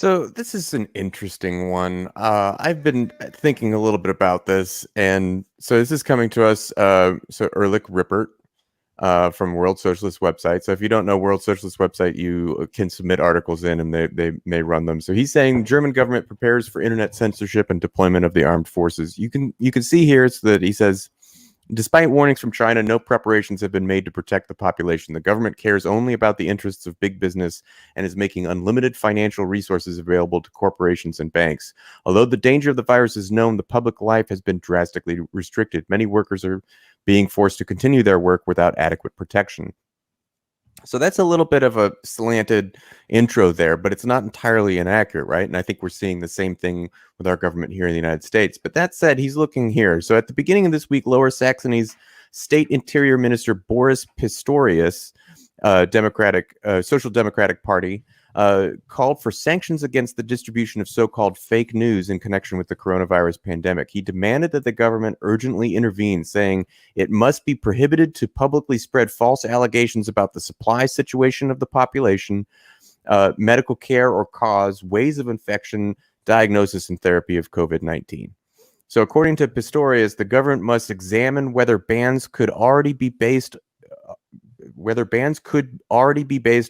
So this is an interesting one. I've been thinking a little bit about this, and so this is coming to us. So Erlich Rippert from World Socialist website. So if you don't know World Socialist website, you can submit articles in, and they may run them. So he's saying German government prepares for internet censorship and deployment of the armed forces. You can see here it's that he says. Despite warnings from China, no preparations have been made to protect the population. The government cares only about the interests of big business and is making unlimited financial resources available to corporations and banks. Although the danger of the virus is known, the public life has been drastically restricted. Many workers are being forced to continue their work without adequate protection. So that's a little bit of a slanted intro there, but it's not entirely inaccurate, right? And I think we're seeing the same thing with our government here in the United States. But that said, he's looking here. So at the beginning of this week, Lower Saxony's State Interior Minister Boris Pistorius, Social Democratic Party, called for sanctions against the distribution of so-called fake news in connection with the coronavirus pandemic. He demanded that the government urgently intervene, saying it must be prohibited to publicly spread false allegations about the supply situation of the population, medical care or cause, ways of infection, diagnosis, and therapy of COVID-19. So according to Pistorius, the government must examine whether bans could already be based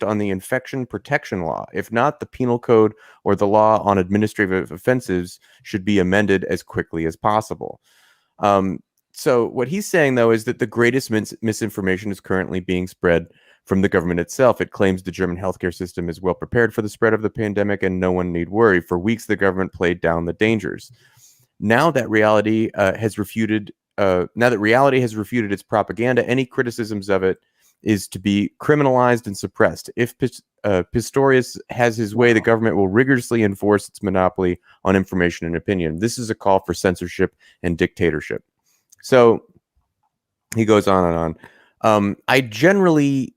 on the infection protection law. If not, the penal code or the law on administrative offenses should be amended as quickly as possible. So what he's saying, though, is that the greatest misinformation is currently being spread from the government itself. It claims the German healthcare system is well prepared for the spread of the pandemic and no one need worry. For weeks, the government played down the dangers. Now that reality has refuted its propaganda, any criticisms of it is to be criminalized and suppressed. If Pistorius has his way, the government will rigorously enforce its monopoly on information and opinion. This is a call for censorship and dictatorship. So he goes on and on. I generally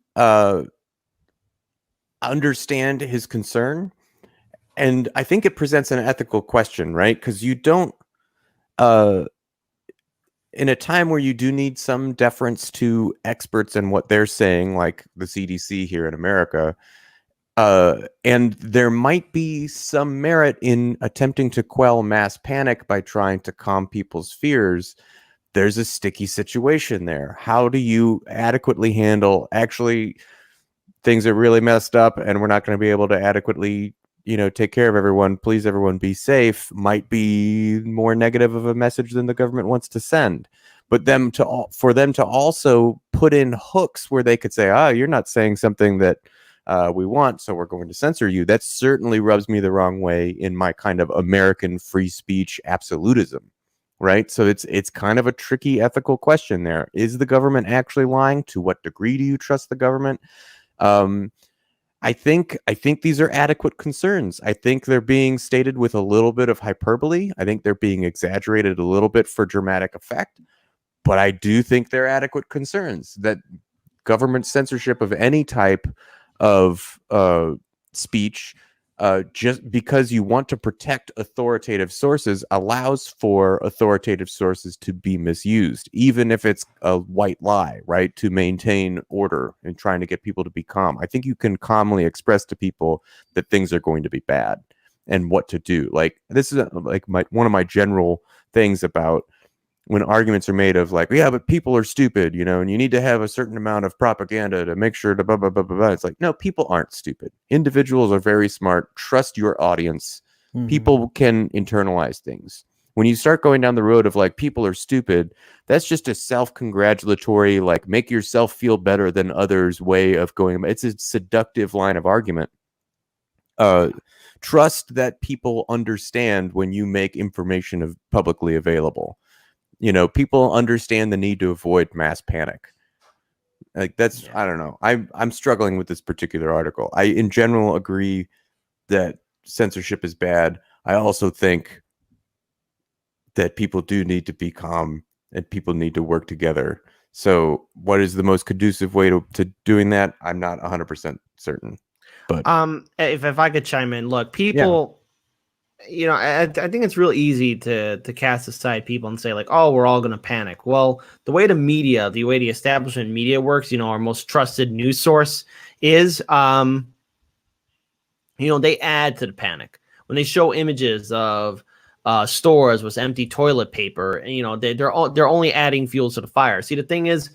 understand his concern, and I think it presents an ethical question, right? Because you don't in a time where you do need some deference to experts and what they're saying, like the CDC here in America, and there might be some merit in attempting to quell mass panic by trying to calm people's fears, there's a sticky situation there. How do you adequately handle actually things are really messed up and we're not going to be able to adequately take care of everyone, please everyone be safe, might be more negative of a message than the government wants to send. But for them to also put in hooks where they could say, you're not saying something that we want, so we're going to censor you. That certainly rubs me the wrong way in my kind of American free speech absolutism, right? So it's kind of a tricky ethical question there. Is the government actually lying? To what degree do you trust the government? I think these are adequate concerns. I think they're being stated with a little bit of hyperbole. I think they're being exaggerated a little bit for dramatic effect. But I do think they're adequate concerns that government censorship of any type of speech, just because you want to protect authoritative sources, allows for authoritative sources to be misused, even if it's a white lie, right? To maintain order and trying to get people to be calm. I think you can calmly express to people that things are going to be bad and what to do. Like, this is one of my general things about when arguments are made of like, yeah, but people are stupid, and you need to have a certain amount of propaganda to make sure to blah, blah, blah, blah, blah. It's like, no, people aren't stupid. Individuals are very smart. Trust your audience. Mm-hmm. People can internalize things. When you start going down the road of like, people are stupid, that's just a self-congratulatory, like, make yourself feel better than others way of going. It's a seductive line of argument. Trust that people understand when you make information publicly available. People understand the need to avoid mass panic. Like, that's, I don't know. I'm struggling with this particular article. I, in general, agree that censorship is bad. I also think that people do need to be calm and people need to work together. So what is the most conducive way to doing that? I'm not 100% certain. But if I could chime in, look, people... Yeah. I think it's real easy to cast aside people and say like, oh, we're all going to panic. Well, the way the establishment media works, our most trusted news source is, they add to the panic. when they show images of stores with empty toilet paper, and they're only adding fuel to the fire. See, the thing is,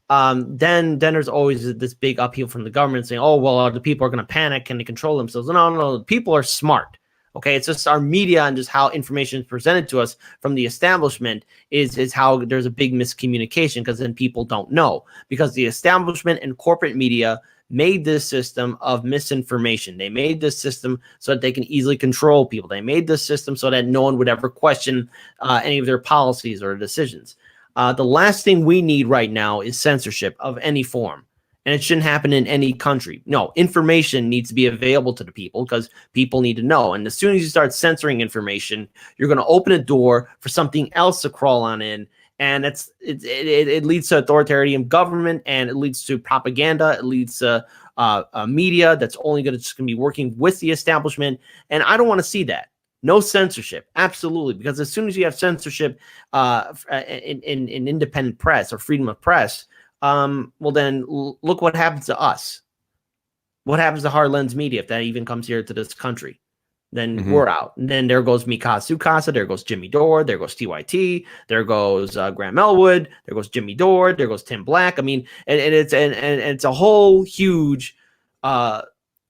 then there's always this big upheaval from the government saying, oh, well, the people are going to panic. Can they control themselves? No, people are smart. Okay, it's just our media and just how information is presented to us from the establishment is how there's a big miscommunication, because then people don't know, because the establishment and corporate media made this system of misinformation. They made this system so that they can easily control people. They made this system so that no one would ever question any of their policies or decisions. The last thing we need right now is censorship of any form. And it shouldn't happen in any country. No, information needs to be available to the people because people need to know. And as soon as you start censoring information, you're going to open a door for something else to crawl on in. And it leads to authoritarian government, and it leads to propaganda. It leads to media that's only going to be working with the establishment. And I don't want to see that. No censorship, absolutely, because as soon as you have censorship in independent press or freedom of press, well, then look what happens to us. What happens to Hard Lens Media if that even comes here to this country? Then we're out. And then there goes Mikasa Sukasa, there goes Jimmy Dore, there goes TYT, there goes Graham Elwood, there goes Jimmy Dore, there goes Tim Black. I mean, and it's a whole huge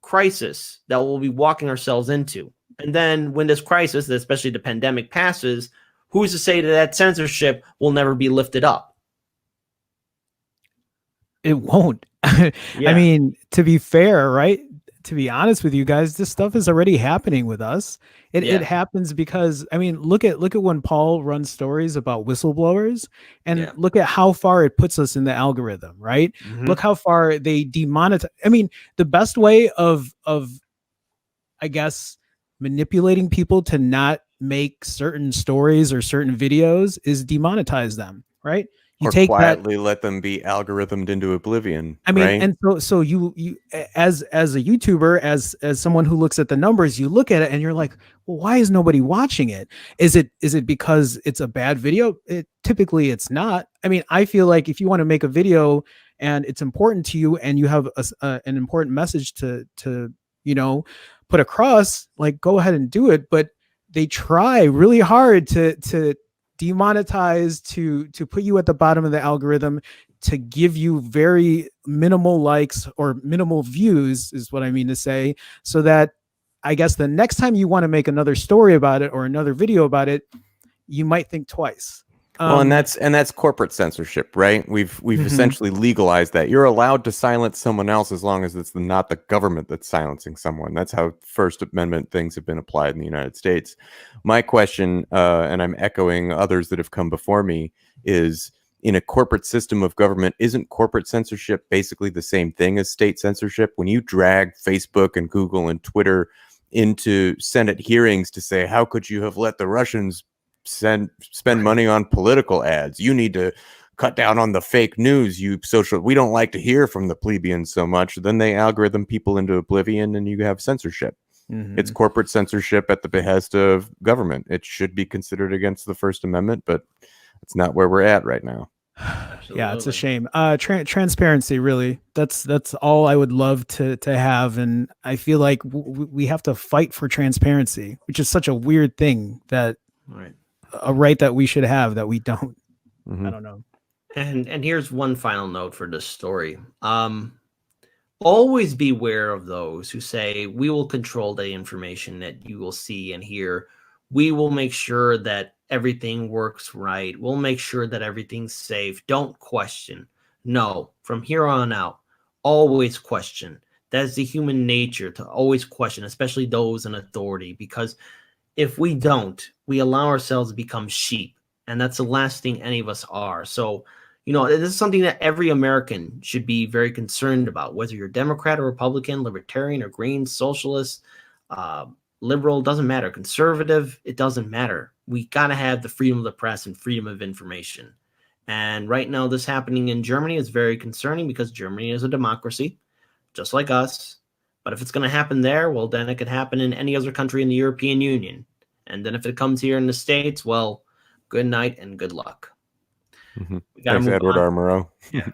crisis that we'll be walking ourselves into. And then when this crisis, especially the pandemic, passes, who's to say that censorship will never be lifted up? It won't. Yeah. I mean, to be fair, right? To be honest with you guys, this stuff is already happening with us. It happens because, I mean, look at when Paul runs stories about whistleblowers, and look at how far it puts us in the algorithm, right? Look how far they demonetize. I mean, the best way of I guess manipulating people to not make certain stories or certain videos is demonetize them, right? You or take quietly let them be algorithmed into oblivion. I mean, right? and so you as a YouTuber, as someone who looks at the numbers, you look at it and you're like, well, why is nobody watching it? Is it because it's a bad video? Typically it's not. I mean, I feel like if you want to make a video and it's important to you and you have an important message to put across, like, go ahead and do it. But they try really hard to demonetize, to put you at the bottom of the algorithm, to give you very minimal likes or minimal views is what I mean to say, so that I guess the next time you want to make another story about it or another video about it, you might think twice. Well, and that's corporate censorship, right? We've essentially legalized that. You're allowed to silence someone else as long as it's not the government that's silencing someone. That's how First Amendment things have been applied in the United States. My question, and I'm echoing others that have come before me, is in a corporate system of government, isn't corporate censorship basically the same thing as state censorship? When you drag Facebook and Google and Twitter into Senate hearings to say, how could you have let the Russians spend money on political ads? You need to cut down on the fake news. We don't like to hear from the plebeians so much. Then they algorithm people into oblivion and you have censorship. It's corporate censorship at the behest of government. It should be considered against the First Amendment, but it's not where we're at right now. Yeah, it's a shame. Transparency, really. That's all I would love to have. And I feel like we have to fight for transparency, which is such a weird thing, that a right that we should have that we don't. I don't know. And here's one final note for this story. Always beware of those who say, we will control the information that you will see and hear. We will make sure that everything works right. We'll make sure that everything's safe. Don't question. No, from here on out, always question. That is the human nature, to always question, especially those in authority, because if we don't, we allow ourselves to become sheep. And that's the last thing any of us are. So, this is something that every American should be very concerned about, whether you're Democrat or Republican, Libertarian or Green, Socialist, liberal, doesn't matter, conservative, it doesn't matter. We got to have the freedom of the press and freedom of information. And right now, this happening in Germany is very concerning, because Germany is a democracy, just like us. But if it's going to happen there, well, then it could happen in any other country in the European Union. And then if it comes here in the States, well, good night and good luck. Thanks, Edward R. Murrow. Yeah.